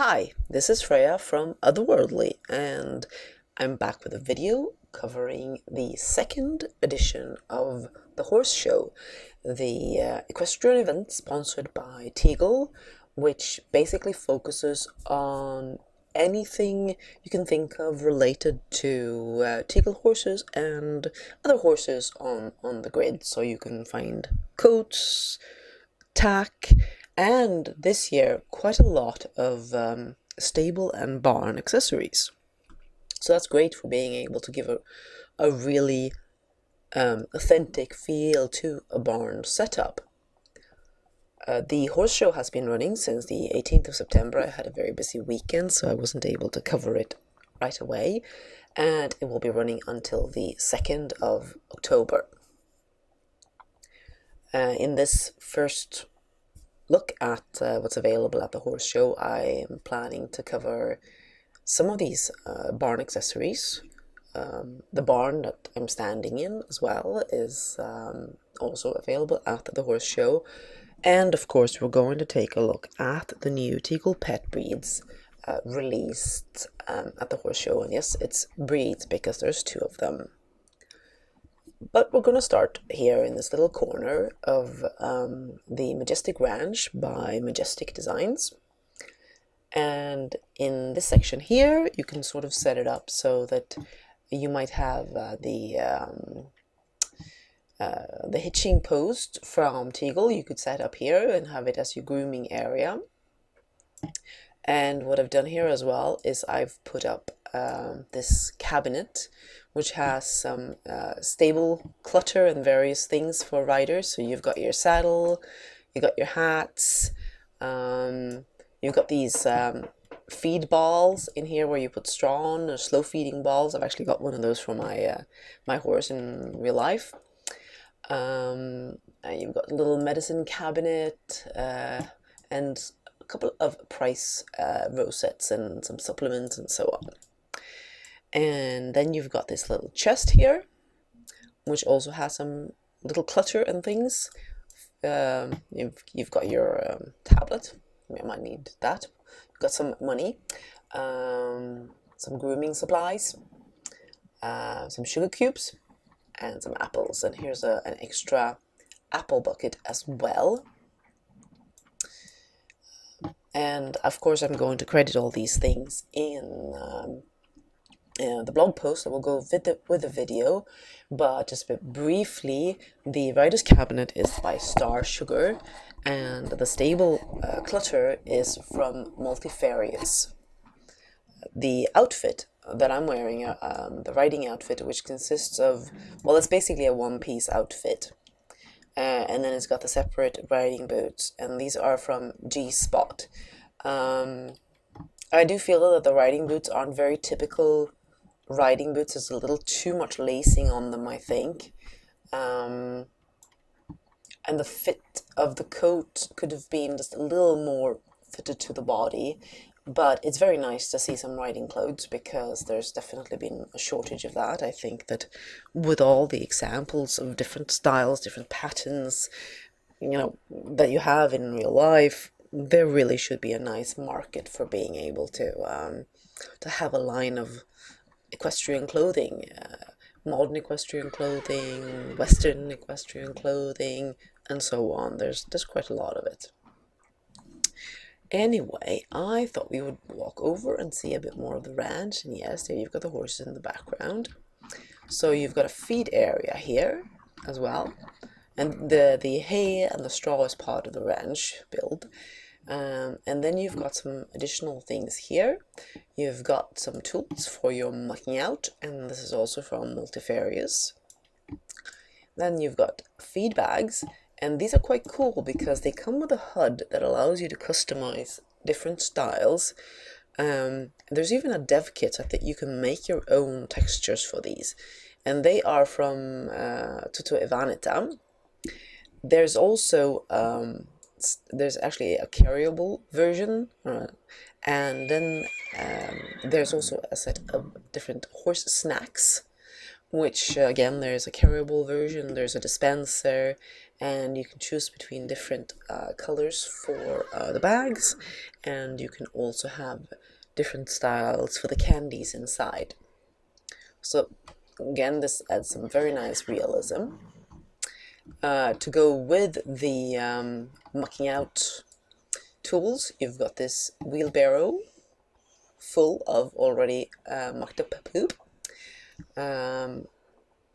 Hi, this is Freya from Otherworldly, and I'm back with a video covering the second edition of the Horse Show, the equestrian event sponsored by Tegel, which basically focuses on anything you can think of related to Tegel horses and other horses on the grid. So you can find coats, tack, and this year quite a lot of stable and barn accessories. So that's great for being able to give a really authentic feel to a barn setup. The horse show has been running since the 18th of September. I had a very busy weekend, so I wasn't able to cover it right away, and it will be running until the 2nd of October. In this first look at what's available at the horse show, I am planning to cover some of these barn accessories. The barn that I'm standing in as well is also available at the horse show. And of course, we're going to take a look at the new Teeglepet breeds released at the horse show. And yes, it's breeds because there's two of them. But we're going to start here in this little corner of the Majestic Ranch by Majestic Designs. And in this section here, you can sort of set it up so that you might have the hitching post from Tegel. You could set up here and have it as your grooming area. And what I've done here as well is I've put up this cabinet which has some stable clutter and various things for riders. So you've got your saddle, you've got your hats, you've got these feed balls in here where you put straw on, or slow feeding balls. I've actually got one of those for my my horse in real life. And you've got a little medicine cabinet and a couple of price rosettes and some supplements and so on. And then you've got this little chest here, which also has some little clutter and things. You've got your tablet. You might need that. You've got some money, some grooming supplies, some sugar cubes, and some apples. And here's an extra apple bucket as well. And of course, I'm going to credit all these things in the blog post that will go with the video, but just briefly, the Rider's Cabinet is by Star Sugar, and the stable clutter is from Multifarious. The outfit that I'm wearing, the riding outfit, which consists of, well, it's basically a one-piece outfit, and then it's got the separate riding boots, and these are from G-Spot. I do feel that the riding boots aren't very typical riding boots. There's a little too much lacing on them, I think. And the fit of the coat could have been just a little more fitted to the body. But it's very nice to see some riding clothes because there's definitely been a shortage of that. I think that with all the examples of different styles, different patterns, that you have in real life, there really should be a nice market for being able to have a line of equestrian clothing, modern equestrian clothing, Western equestrian clothing, and so on. There's quite a lot of it. Anyway, I thought we would walk over and see a bit more of the ranch. And yes, there you've got the horses in the background. So you've got a feed area here as well. And the hay and the straw is part of the ranch build. And then you've got some additional things here. You've got some tools for your mucking out, and this is also from Multifarious. Then you've got feed bags, and these are quite cool because they come with a HUD that allows you to customize different styles. There's even a dev kit that you can make your own textures for these, and they are from Tutu Evanita. There's also there's actually a carryable version, and then there's also a set of different horse snacks, which again, there's a carryable version, there's a dispenser, and you can choose between different colors for the bags, and you can also have different styles for the candies inside. So again, this adds some very nice realism. To go with the mucking out tools, you've got this wheelbarrow full of already mucked up poop.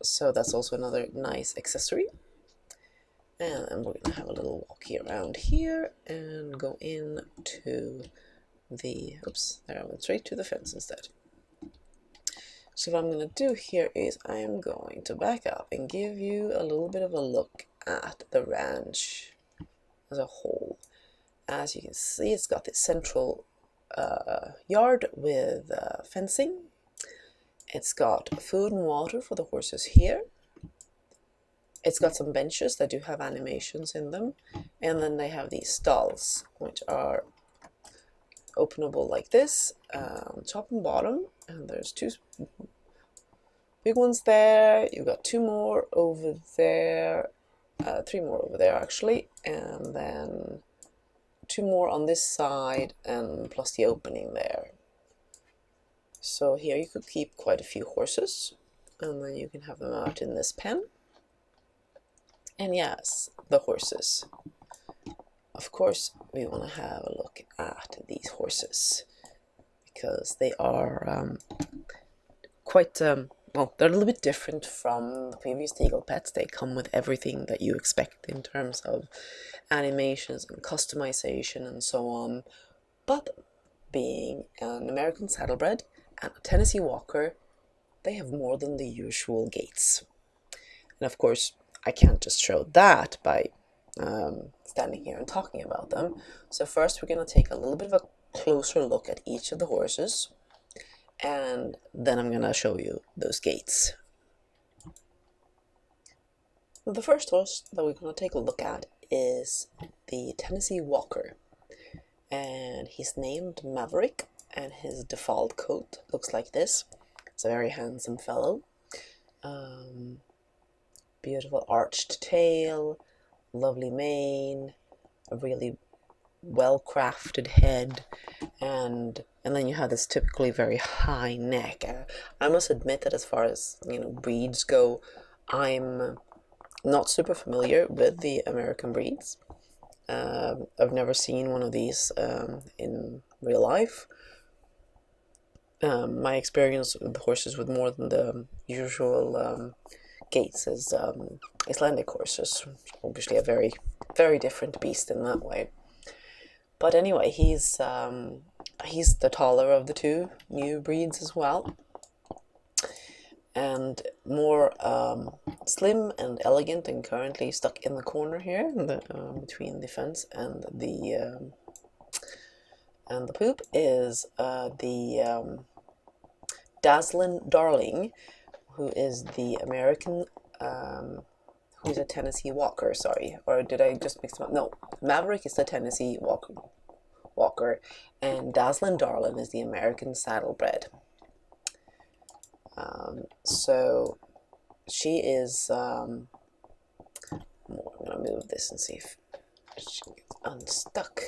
So that's also another nice accessory. And we're gonna have a little walkie around here and go into the, oops, there I went straight to the fence instead. So what I'm gonna do here is I am going to back up and give you a little bit of a look at the ranch as a whole. As you can see, it's got this central yard with fencing. It's got food and water for the horses here. It's got some benches that do have animations in them, and then they have these stalls which are openable like this, top and bottom, and there's two big ones there. You've got two more over there, three more over there actually, and then two more on this side, and plus the opening there. So here you could keep quite a few horses, and then you can have them out in this pen. And yes, the horses. Of course, we want to have a look at these horses because they are quite, well, they're a little bit different from the previous Teeglepets. They come with everything that you expect in terms of animations and customization and so on. But being an American saddlebred and a Tennessee Walker, they have more than the usual gaits. And of course, I can't just show that by standing here and talking about them. So first we're going to take a little bit of a closer look at each of the horses, and then I'm going to show you those gaits. The first horse that we're going to take a look at is the Tennessee Walker, and he's named Maverick, and his default coat looks like this. It's a very handsome fellow. Beautiful arched tail, lovely mane, a really well-crafted head, and then you have this typically very high neck. I must admit that as far as breeds go, I'm not super familiar with the American breeds. I've never seen one of these in real life. My experience with the horses with more than the usual gaits is Icelandic horses, obviously a very, very different beast in that way. But anyway, he's the taller of the two new breeds as well, and more slim and elegant, and currently stuck in the corner here, in the, between the fence and the poop, is the Dazzlin' Darling, who is the American, who's a Tennessee Walker, sorry, or did I just mix them up? No, Maverick is the Tennessee Walker, and Dazzlin' Darling is the American Saddlebred. So she is, I'm gonna move this and see if she gets unstuck.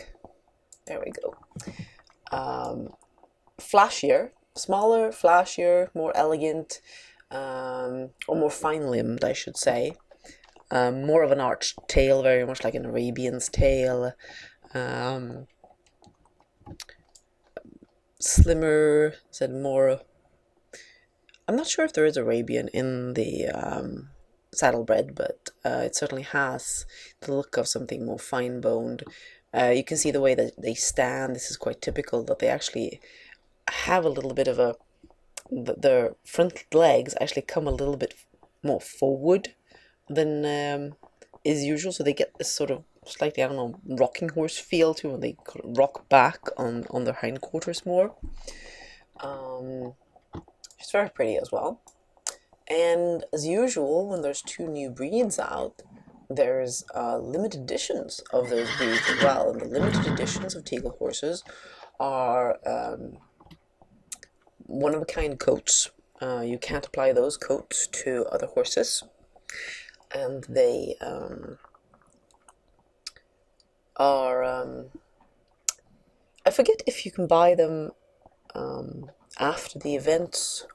There we go. Flashier, smaller, flashier, more elegant, or more fine-limbed, I should say. More of an arched tail, very much like an Arabian's tail. Slimmer, said more. I'm not sure if there is Arabian in the saddlebred, but it certainly has the look of something more fine-boned. You can see the way that they stand. This is quite typical that they actually have a little bit of a, their front legs actually come a little bit more forward than is usual, so they get this sort of slightly, I don't know, rocking horse feel to when they rock back on their hindquarters more. She's very pretty as well. And as usual, when there's two new breeds out, there's limited editions of those breeds as well. And the limited editions of Teagle horses are one-of-a-kind coats You can't apply those coats to other horses, and they are I forget if you can buy them after the events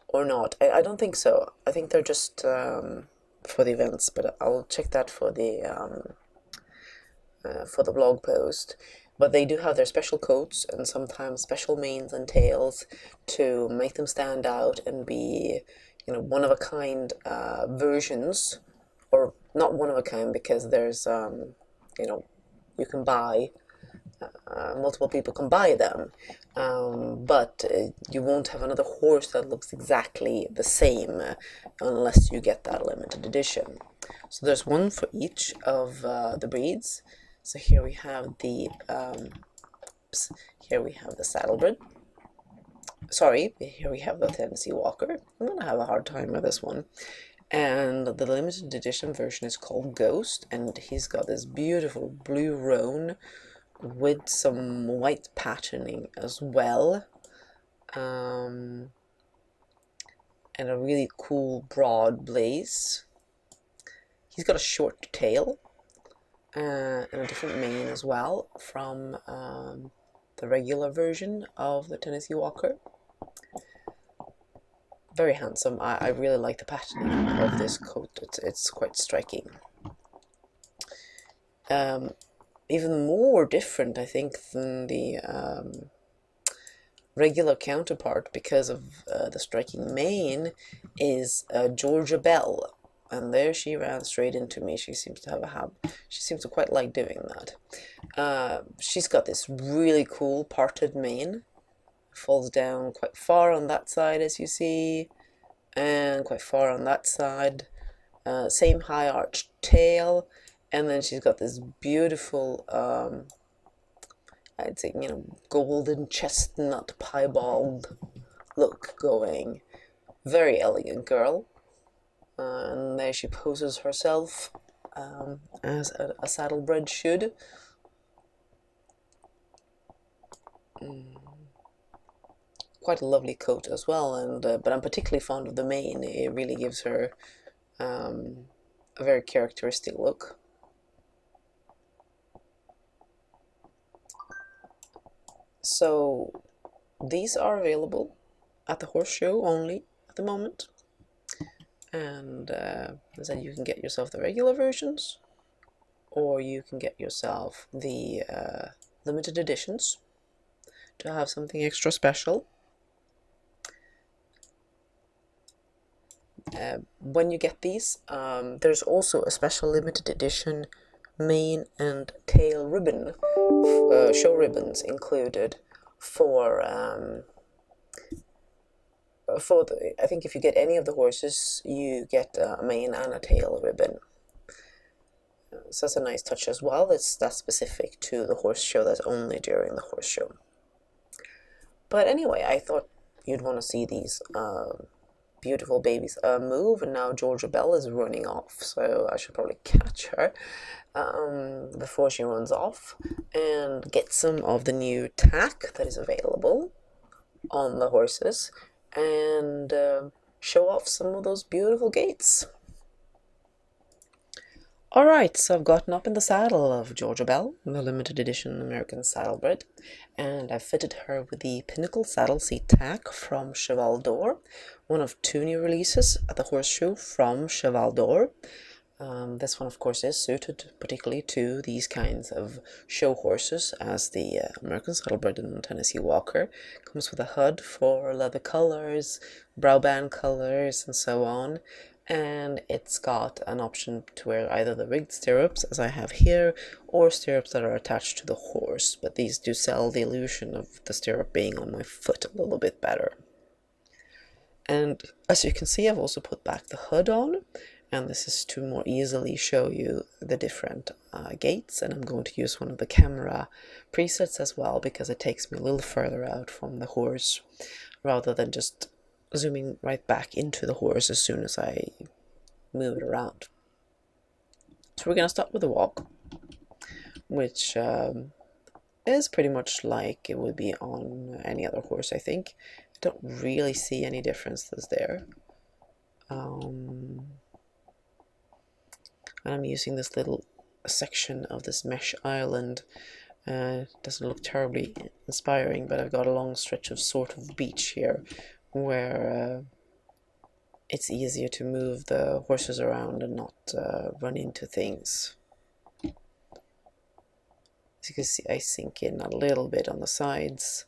or not. I don't think so. I think they're just for the events, but I'll check that for the blog post. But they do have their special coats and sometimes special manes and tails to make them stand out and be, one of a kind versions, or not one of a kind because there's, you can buy. Multiple people can buy them, but you won't have another horse that looks exactly the same unless you get that limited edition. So there's one for each of the breeds. So here we have the saddlebred. Sorry, here we have the Tennessee Walker. I'm gonna have a hard time with this one. And the limited edition version is called Ghost, and he's got this beautiful blue roan with some white patterning as well, and a really cool broad blaze. He's got a short tail and a different mane as well from the regular version of the Tennessee Walker. Very handsome. I really like the patterning of this coat. It's quite striking. Even more different, I think, than the regular counterpart because of the striking mane is Georgia Belle. And there she ran straight into me. She seems to quite like doing that. She's got this really cool parted mane. Falls down quite far on that side, as you see, and quite far on that side. Same high arched tail, and then she's got this beautiful, I'd say, golden chestnut piebald look going. Very elegant girl. And there she poses herself as a saddlebred should. Quite a lovely coat as well, and but I'm particularly fond of the mane. It really gives her a very characteristic look. So these are available at the horse show only at the moment, and as I said, you can get yourself the regular versions, or you can get yourself the limited editions to have something extra special. When you get these, there's also a special limited edition mane and tail ribbon, show ribbons included for I think if you get any of the horses, you get a mane and a tail ribbon. So that's a nice touch as well. That's specific to the horse show. That's only during the horse show. But anyway, I thought you'd want to see these beautiful babies move, and now Georgia Belle is running off, so I should probably catch her before she runs off and get some of the new tack that is available on the horses and show off some of those beautiful gaits. Alright, so I've gotten up in the saddle of Georgia Belle, the limited edition American saddlebred, and I've fitted her with the Pinnacle Saddle Seat Tack from Cheval d'Or, one of 2 new releases at the horse show from Cheval d'Or. This one, of course, is suited particularly to these kinds of show horses, as the American Saddlebred and Tennessee Walker comes with a hood for leather colors, brow band colors, and so on. And it's got an option to wear either the rigged stirrups, as I have here, or stirrups that are attached to the horse, but these do sell the illusion of the stirrup being on my foot a little bit better. And as you can see, I've also put back the hood on, and this is to more easily show you the different gaits, and I'm going to use one of the camera presets as well, because it takes me a little further out from the horse, rather than just zooming right back into the horse as soon as I move it around. So we're going to start with the walk, which is pretty much like it would be on any other horse, I think. don't really see any differences there. And I'm using this little section of this mesh island. Doesn't look terribly inspiring, but I've got a long stretch of sort of beach here where it's easier to move the horses around and not run into things. As you can see, I sink in a little bit on the sides.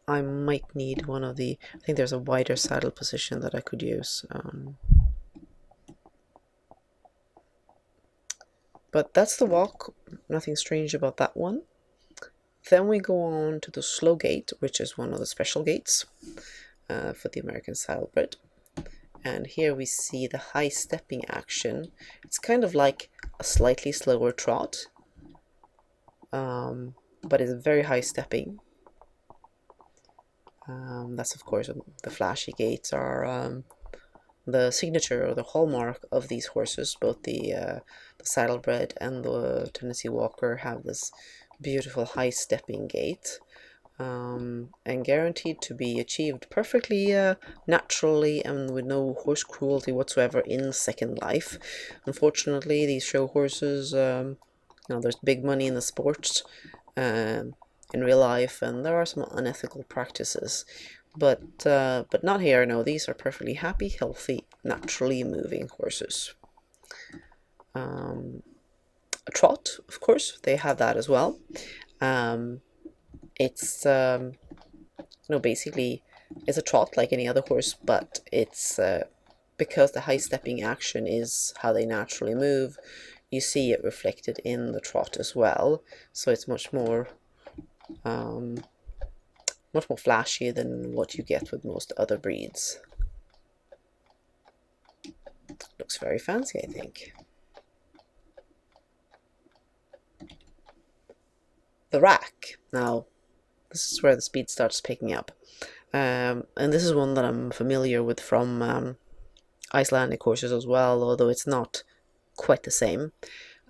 I might need one of the, I think there's a wider saddle position that I could use. But that's the walk, nothing strange about that one. Then we go on to the slow gait, which is one of the special gaits for the American Saddlebred. And here we see the high stepping action. It's kind of like a slightly slower trot, but it's very high stepping. That's of course the flashy gaits are the signature or the hallmark of these horses. Both the Saddlebred and the Tennessee Walker have this beautiful high stepping gait, and guaranteed to be achieved perfectly naturally and with no horse cruelty whatsoever in Second Life. Unfortunately, these show horses, there's big money in the sport in real life, and there are some unethical practices, but not here. No, these are perfectly happy, healthy, naturally moving horses. A trot, of course, they have that as well. It's basically it's a trot like any other horse, but it's because the high stepping action is how they naturally move, you see it reflected in the trot as well. So it's much more flashy than what you get with most other breeds. Looks very fancy, I think. The rack. Now, this is where the speed starts picking up. And this is one that I'm familiar with from Icelandic horses as well, although it's not quite the same.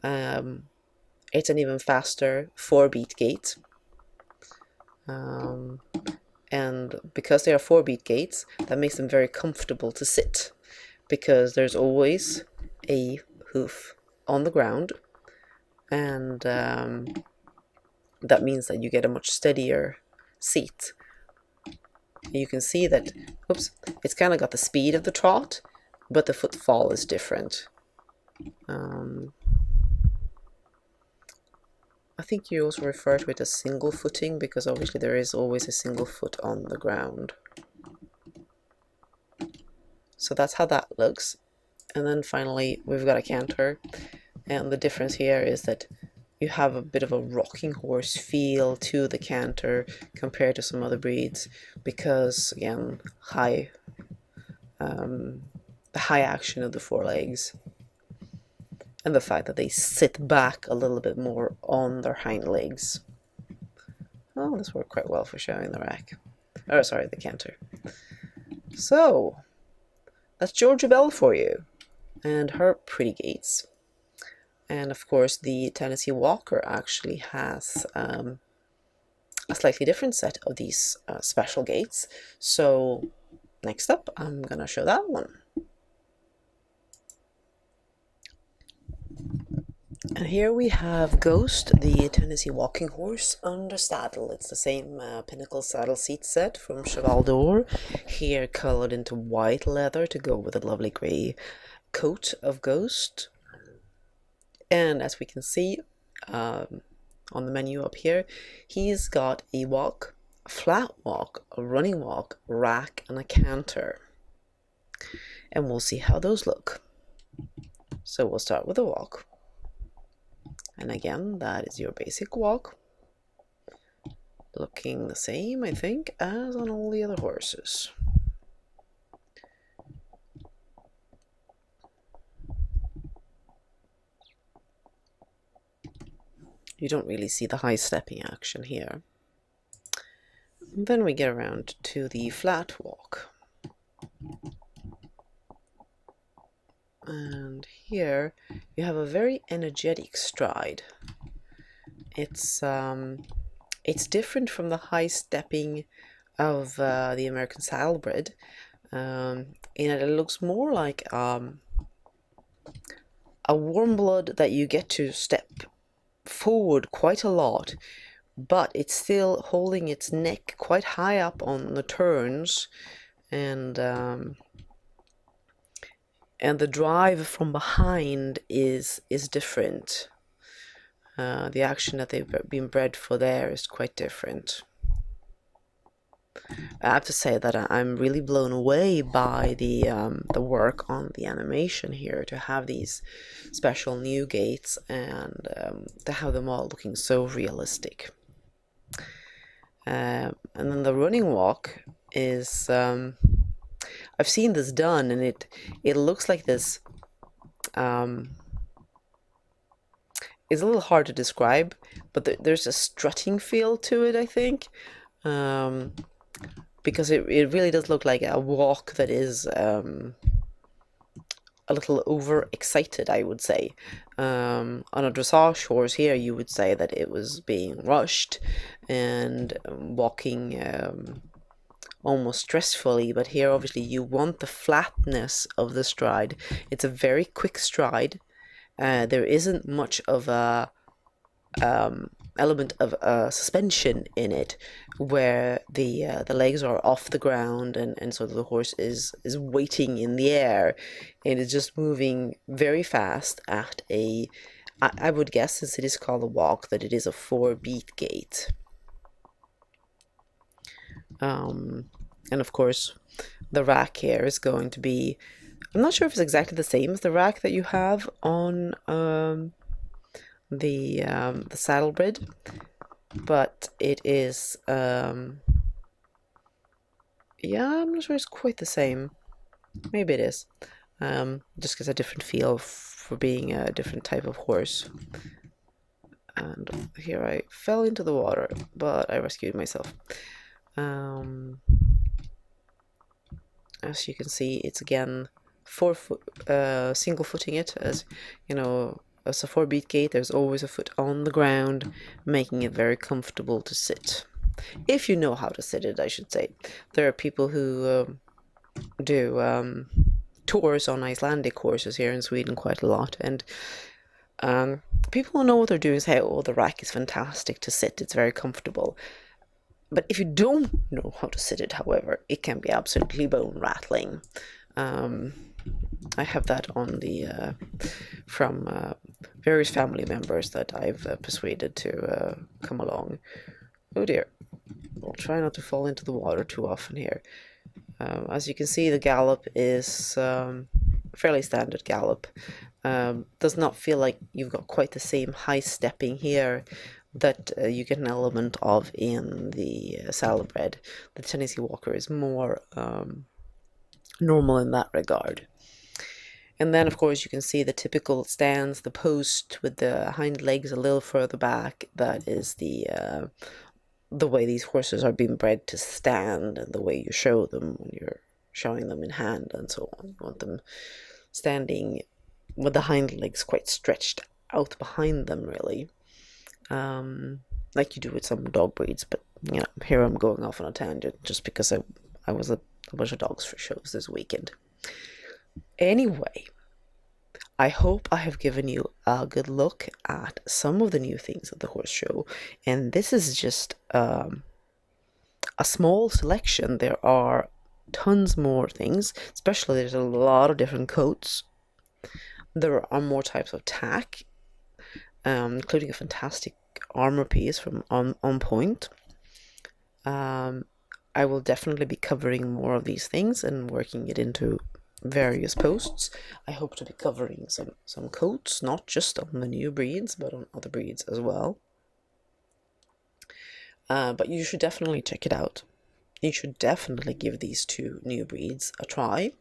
It's an even faster 4-beat gait. And because they are 4-beat gaits, that makes them very comfortable to sit, because there's always a hoof on the ground, and that means that you get a much steadier seat. You can see that, it's kind of got the speed of the trot, but the footfall is different. I think you also refer to it as single footing, because obviously there is always a single foot on the ground. So that's how that looks. And then finally we've got a canter, and the difference here is that you have a bit of a rocking horse feel to the canter compared to some other breeds, because again, the high action of the forelegs and the fact that they sit back a little bit more on their hind legs. Oh, this worked quite well for showing the rack. Oh, sorry, the canter. So that's Georgia Belle for you and her pretty gaits. And of course, the Tennessee Walker actually has a slightly different set of these special gaits. So next up, I'm gonna show that one. And here we have Ghost, the Tennessee walking horse under saddle. It's the same pinnacle saddle seat set from Cheval d'Or, here colored into white leather to go with a lovely grey coat of Ghost. And as we can see on the menu up here, he's got a walk, a flat walk, a running walk, rack, and a canter. And we'll see how those look. So we'll start with the walk. And again, that is your basic walk. Looking the same, I think, as on all the other horses. You don't really see the high stepping action here. And then we get around to the flat walk. And here you have a very energetic stride. It's different from the high stepping of the American Saddlebred, in that it looks more like a warm blood that you get to step forward quite a lot, but it's still holding its neck quite high up on the turns, and the drive from behind is different. The action that they've been bred for there is quite different. I have to say that I'm really blown away by the work on the animation here, to have these special new gaits and to have them all looking so realistic. And then the running walk is I've seen this done, and it looks like this. It's a little hard to describe, but there's a strutting feel to it, I think. Because it really does look like a walk that is a little overexcited, I would say. On a dressage horse here, you would say that it was being rushed and walking almost stressfully, but here obviously you want the flatness of the stride. It's a very quick stride. There isn't much of a element of suspension in it, where the legs are off the ground, and so the horse is waiting in the air. It is just moving very fast at I would guess, since it is called a walk, that it is a 4-beat gait. And of course, the rack here is going to be, I'm not sure if it's exactly the same as the rack that you have on the saddlebred, but it is yeah, I'm not sure it's quite the same. Maybe it is. Just gets a different feel for being a different type of horse. And here I fell into the water, but I rescued myself. As you can see, it's again single footing it, as you know. As a 4-beat gait, there's always a foot on the ground, making it very comfortable to sit. If you know how to sit it, I should say. There are people who do tours on Icelandic horses here in Sweden quite a lot, and people who know what they're doing say, oh, the rack is fantastic to sit, it's very comfortable. But if you don't know how to sit it, however, it can be absolutely bone rattling. I have that on the from various family members that I've persuaded to come along. Oh dear, I'll try not to fall into the water too often here. As you can see, the gallop is fairly standard gallop. Does not feel like you've got quite the same high stepping here that you get an element of in the saddlebred. The Tennessee Walker is more normal in that regard. And then, of course, you can see the typical stance, the post with the hind legs a little further back. That is the way these horses are being bred to stand, and the way you show them when you're showing them in hand and so on. You want them standing with the hind legs quite stretched out behind them, really. Like you do with some dog breeds, but you know, here I'm going off on a tangent just because I was at a bunch of dogs for shows this weekend. Anyway, I hope I have given you a good look at some of the new things at the horse show, and this is just a small selection. There are tons more things, especially there's a lot of different coats. There are more types of tack, including a fantastic armor piece from On Point. I will definitely be covering more of these things and working it into various posts. I hope to be covering some coats, not just on the new breeds, but on other breeds as well. But you should definitely check it out. You should definitely give these 2 new breeds a try.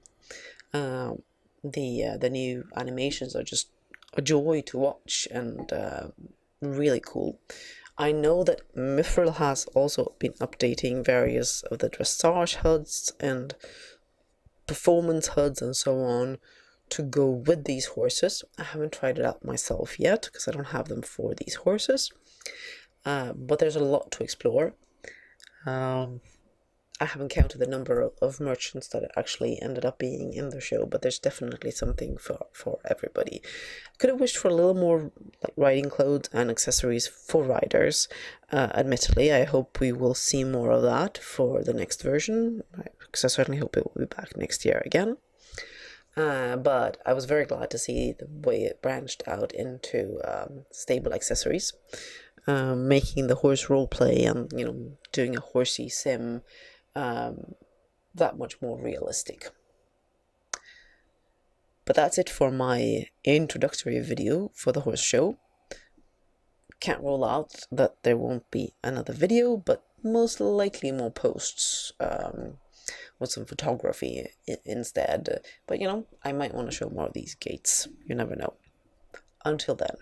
The new animations are just a joy to watch, and really cool. I know that Mifril has also been updating various of the dressage HUDs and performance HUDs and so on to go with these horses. I haven't tried it out myself yet because I don't have them for these horses, but there's a lot to explore. I haven't counted the number of merchants that actually ended up being in the show, but there's definitely something for everybody. I could have wished for a little more like riding clothes and accessories for riders. Admittedly, I hope we will see more of that for the next version, because I certainly hope it will be back next year again. But I was very glad to see the way it branched out into stable accessories, making the horse roleplay and, you know, doing a horsey sim that much more realistic. But that's it for my introductory video for the horse show. Can't rule out that there won't be another video, but most likely more posts with some photography instead. But you know, I might want to show more of these gates. You never know. Until then.